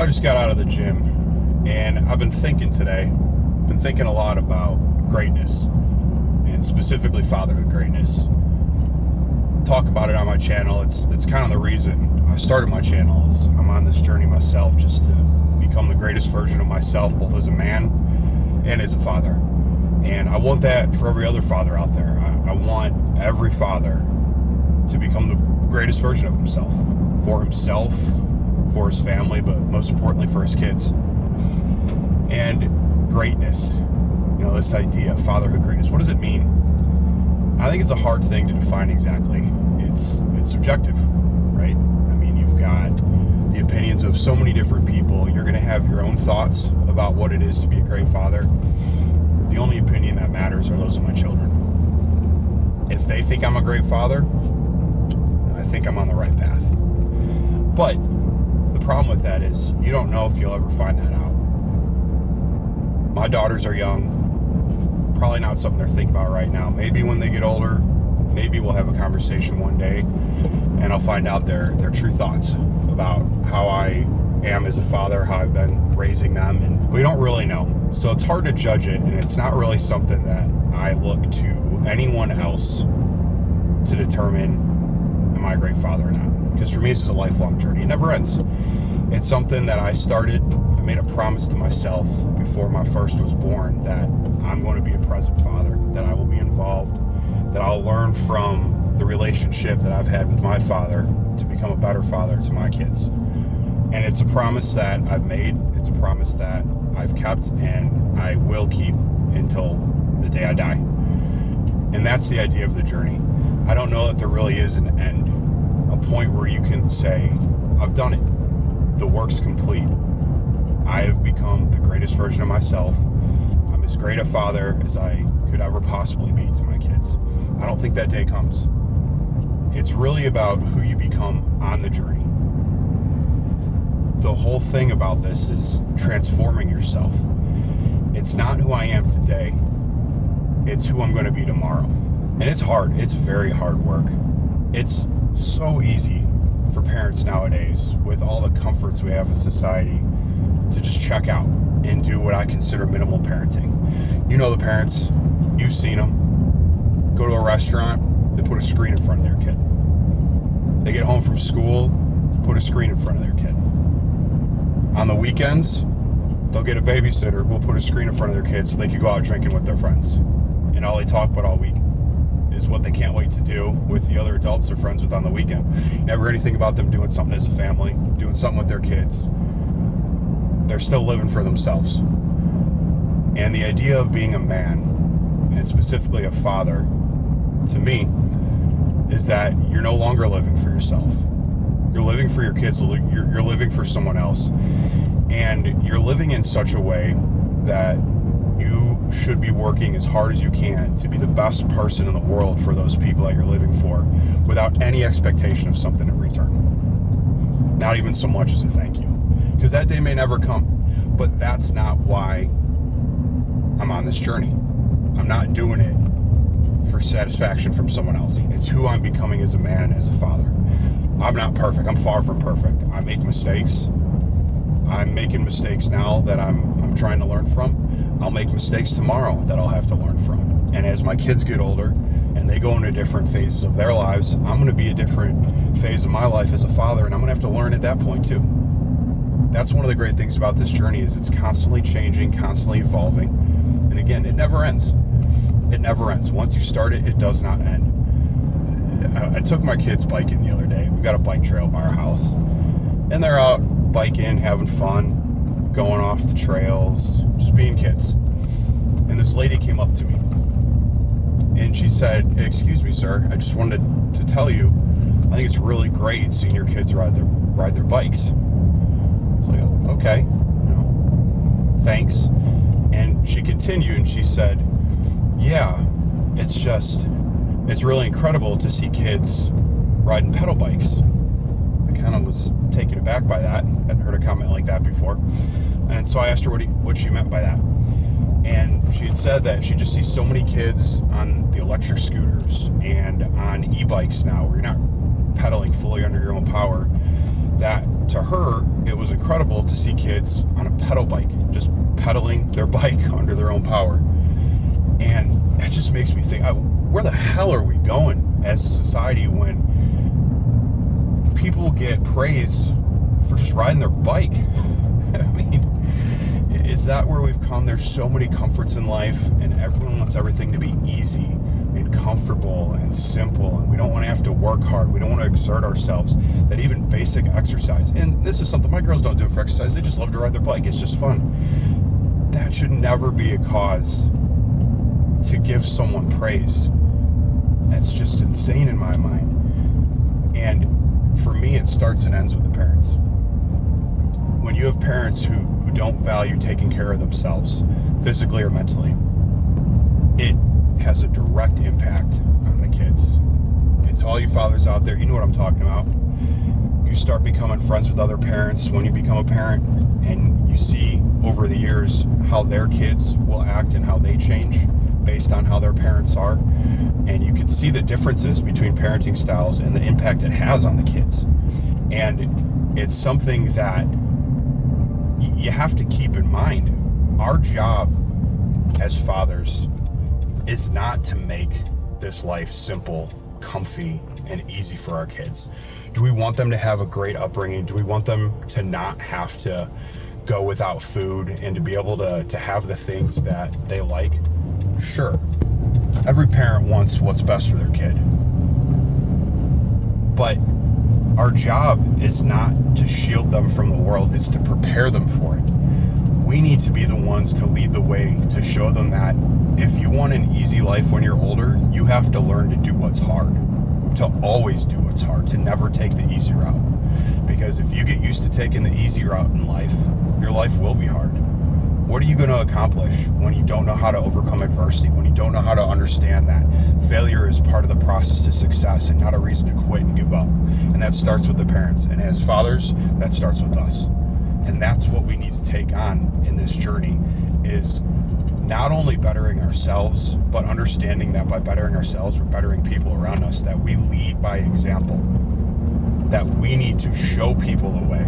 I just got out of the gym, and I've been thinking today, a lot about greatness, and specifically fatherhood greatness. Talk about it on my channel. It's kind of the reason I started my channel. Is I'm on this journey myself, just to become the greatest version of myself, both as a man and as a father. And I want that for every other father out there. I want every father to become the greatest version of himself, for his family, but most importantly for his kids. And greatness, this idea of fatherhood greatness, what does it mean? I think it's a hard thing to define exactly. It's subjective, right? I mean, you've got the opinions of so many different people. You're going to have your own thoughts about what it is to be a great father. The only opinion that matters are those of my children. If they think I'm a great father, then I think I'm on the right path. But the problem with that is you don't know if you'll ever find that out. My daughters are young. Probably not something they're thinking about right now. Maybe when they get older, maybe we'll have a conversation one day and I'll find out their true thoughts about how I am as a father, how I've been raising them, and we don't really know. So it's hard to judge it, and it's not really something that I look to anyone else to determine am I a great father or not. Because for me, this is a lifelong journey. It never ends. It's something that I started. I made a promise to myself before my first was born that I'm going to be a present father, that I will be involved, that I'll learn from the relationship that I've had with my father to become a better father to my kids. And it's a promise that I've made. It's a promise that I've kept, and I will keep until the day I die. And that's the idea of the journey. I don't know that there really is an end, a point where you can say, I've done it. The work's complete. I have become the greatest version of myself. I'm as great a father as I could ever possibly be to my kids. I don't think that day comes. It's really about who you become on the journey. The whole thing about this is transforming yourself. It's not who I am today. It's who I'm going to be tomorrow. And it's hard. It's very hard work. It's so easy for parents nowadays, with all the comforts we have in society, to just check out and do what I consider minimal parenting. You know the parents, you've seen them, go to a restaurant, they put a screen in front of their kid. They get home from school, put a screen in front of their kid. On the weekends, they'll get a babysitter who will put a screen in front of their kids so they can go out drinking with their friends. And all they talk about all week is what they can't wait to do with the other adults they're friends with on the weekend. You never hear anything about them doing something as a family, doing something with their kids. They're still living for themselves. And the idea of being a man, and specifically a father, to me, is that you're no longer living for yourself. You're living for your kids. You're living for someone else. And you're living in such a way that you should be working as hard as you can to be the best person in the world for those people that you're living for, without any expectation of something in return. Not even so much as a thank you. Because that day may never come. But that's not why I'm on this journey. I'm not doing it for satisfaction from someone else. It's who I'm becoming as a man and as a father. I'm not perfect. I'm far from perfect. I make mistakes. I'm making mistakes now that I'm trying to learn from. I'll make mistakes tomorrow that I'll have to learn from. And as my kids get older and they go into different phases of their lives, I'm going to be a different phase of my life as a father, and I'm going to have to learn at that point too. That's one of the great things about this journey, is it's constantly changing, constantly evolving. And again, it never ends. It never ends. Once you start it, it does not end. I took my kids biking the other day. We've got a bike trail by our house. And they're out biking, having fun, going off the trails, just being kids. And this lady came up to me. And she said, "Excuse me, sir, I just wanted to tell you, I think it's really great seeing your kids ride their bikes." I was like, okay, thanks. And she continued and she said, "Yeah, it's really incredible to see kids riding pedal bikes." I kind of was taken aback by that. I hadn't heard a comment like that before. And so I asked her what she meant by that. And she had said that she just sees so many kids on the electric scooters and on e-bikes now, where you're not pedaling fully under your own power, that to her, it was incredible to see kids on a pedal bike, just pedaling their bike under their own power. And that just makes me think, where the hell are we going as a society when people get praised for just riding their bike? I mean, is that where we've come? There's so many comforts in life, and everyone wants everything to be easy and comfortable and simple, and we don't want to have to work hard. We don't want to exert ourselves. That even basic exercise, and this is something my girls don't do for exercise, they just love to ride their bike. It's just fun. That should never be a cause to give someone praise. That's just insane in my mind. And for me, it starts and ends with the parents. When you have parents who don't value taking care of themselves, physically or mentally, it has a direct impact on the kids. And to all you fathers out there, you know what I'm talking about. You start becoming friends with other parents when you become a parent, and you see over the years how their kids will act and how they change based on how their parents are. And you can see the differences between parenting styles and the impact it has on the kids. And it's something that you have to keep in mind. Our job as fathers is not to make this life simple, comfy, and easy for our kids. Do we want them to have a great upbringing? Do we want them to not have to go without food and to be able to have the things that they like? Sure. Every parent wants what's best for their kid. But our job is not to shield them from the world, it's to prepare them for it. We need to be the ones to lead the way, to show them that if you want an easy life when you're older, you have to learn to do what's hard, to always do what's hard, to never take the easy route. Because if you get used to taking the easy route in life, your life will be hard. What are you going to accomplish when you don't know how to overcome adversity, when you don't know how to understand that failure is part of the process to success and not a reason to quit and give up? And that starts with the parents. And as fathers, that starts with us. And that's what we need to take on in this journey, is not only bettering ourselves, but understanding that by bettering ourselves, we're bettering people around us, that we lead by example, that we need to show people the way.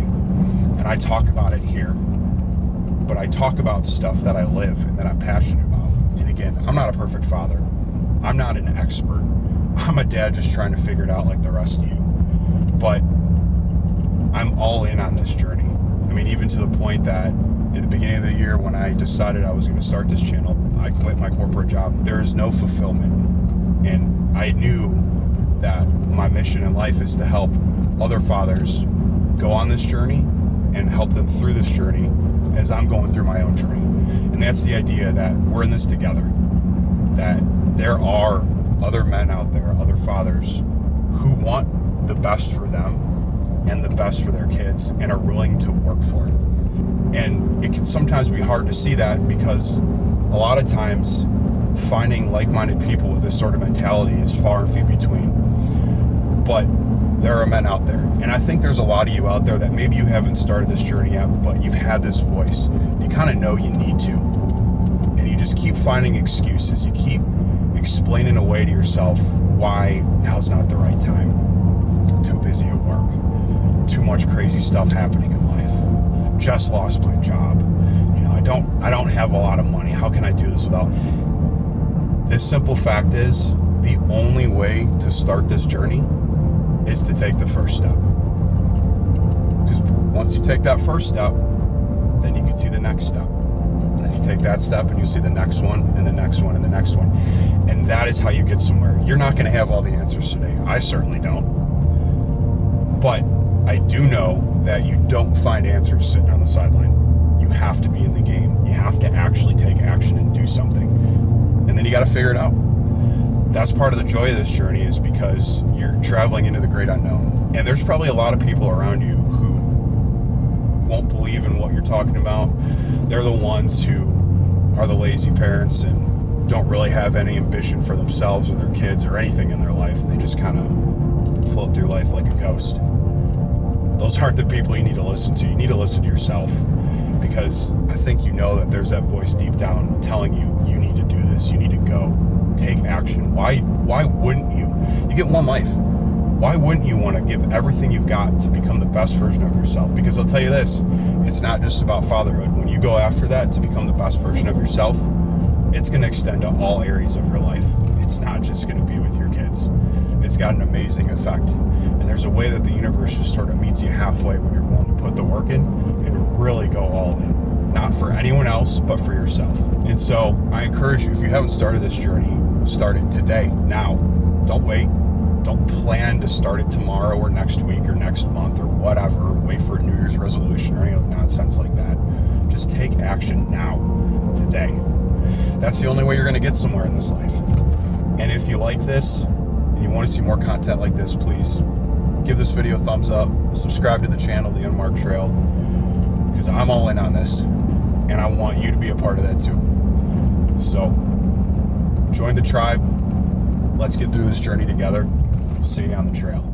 And I talk about it here, but I talk about stuff that I live and that I'm passionate about. And again, I'm not a perfect father. I'm not an expert. I'm a dad just trying to figure it out like the rest of you. But I'm all in on this journey. I mean, even to the point that in the beginning of the year when I decided I was going to start this channel, I quit my corporate job. There is no fulfillment. And I knew that my mission in life is to help other fathers go on this journey and help them through this journey as I'm going through my own journey. And that's the idea, that we're in this together, that there are other men out there, other fathers who want the best for them and the best for their kids and are willing to work for it. And it can sometimes be hard to see that, because a lot of times finding like-minded people with this sort of mentality is far and few between. But there are men out there, and I think there's a lot of you out there that maybe you haven't started this journey yet, but you've had this voice. You kind of know you need to, and you just keep finding excuses. You keep explaining away to yourself why now's not the right time. I'm too busy at work. Too much crazy stuff happening in life. Just lost my job. You know, I don't have a lot of money. How can I do this without? The simple fact is, the only way to start this journey is to take the first step. Because once you take that first step, then you can see the next step. And then you take that step and you see the next one and the next one and the next one. And that is how you get somewhere. You're not going to have all the answers today. I certainly don't. But I do know that you don't find answers sitting on the sideline. You have to be in the game. You have to actually take action and do something. And then you got to figure it out. That's part of the joy of this journey, is because you're traveling into the great unknown. And there's probably a lot of people around you who won't believe in what you're talking about. They're the ones who are the lazy parents and don't really have any ambition for themselves or their kids or anything in their life. They just kind of float through life like a ghost. Those aren't the people you need to listen to. You need to listen to yourself, because I think you know that there's that voice deep down telling you, you need to do this, you need to go. Take action. Why wouldn't you? You get one life. why wouldn't you want to give everything you've got to become the best version of yourself? Because I'll tell you this, it's not just about fatherhood. When you go after that to become the best version of yourself, it's going to extend to all areas of your life. It's not just going to be with your kids. It's got an amazing effect. And there's a way that the universe just sort of meets you halfway when you're willing to put the work in and really go all in. Not for anyone else, but for yourself. And so I encourage you, if you haven't started this journey, start it today, now. Don't wait. Don't plan to start it tomorrow or next week or next month or whatever. Wait for a New Year's resolution or any other nonsense like that. Just take action now, today. That's the only way you're going to get somewhere in this life. And if you like this and you want to see more content like this, please give this video a thumbs up, subscribe to the channel, The Unmarked Trail, because I'm all in on this and I want you to be a part of that too. So join the tribe. Let's get through this journey together. See you on the trail.